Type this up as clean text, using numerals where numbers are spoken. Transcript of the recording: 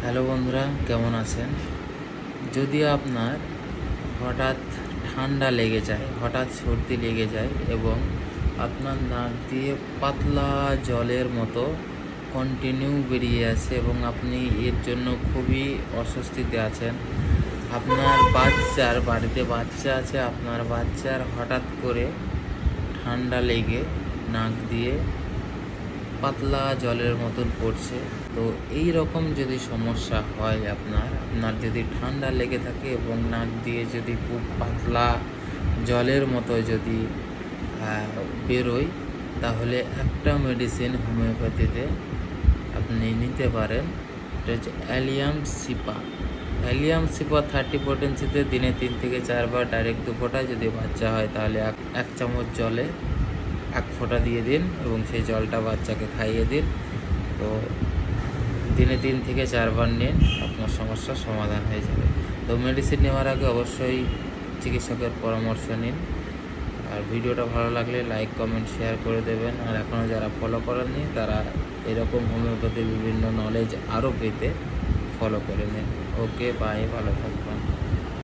Hello বন্ধুরা, কেমন আছেন? যদি আপনার হঠাৎ ঠান্ডা লেগে যায়, হঠাৎ সর্দি লেগে যায় এবং আপনার নাক দিয়ে পাতলা জলের মতো কন্টিনিউ বেরিয়ে আসে এবং আপনি এর জন্য খুবই অস্বস্তিতে আছেন, আপনার বাড়িতে বাচ্চা আছে, আপনার বাচ্চার হঠাৎ করে ঠান্ডা লেগে নাক দিয়ে পাতলা জলের মতন পড়ছে, তো এই রকম যদি সমস্যা হয় আপনার যদি ঠান্ডা লেগে থাকে এবং নাক দিয়ে যদি খুব পাতলা জলের মতো যদি বেরোয়, তাহলে একটা মেডিসিন হোমিওপ্যাথিতে আপনি নিতে পারেন। এটা হচ্ছে অ্যালিয়াম সিপা 30 পোটেন্সিতে দিনে 3 থেকে 4 বার ডাইরেক্ট 2 ফোঁটা, যদি বাচ্চা হয় তাহলে এক চামচ জলে 1 ফোঁটা দিয়ে দিন এবং সেই জলটা বাচ্চাকে খাইয়ে দিন। তো দিনে 3 থেকে 4 বার নিন, আপনার সমস্যার সমাধান হয়ে যাবে। তো মেডিসিন নেওয়ার আগে অবশ্যই চিকিৎসকের পরামর্শ নিন। আর ভিডিওটা ভালো লাগলে লাইক, কমেন্ট, শেয়ার করে দেবেন। আর এখনও যারা ফলো করেননি তারা এরকম হোমিওপ্যাথির বিভিন্ন নলেজ আরও পেতে ফলো করে নিন। ওকে, বাই, ভালো থাকবেন।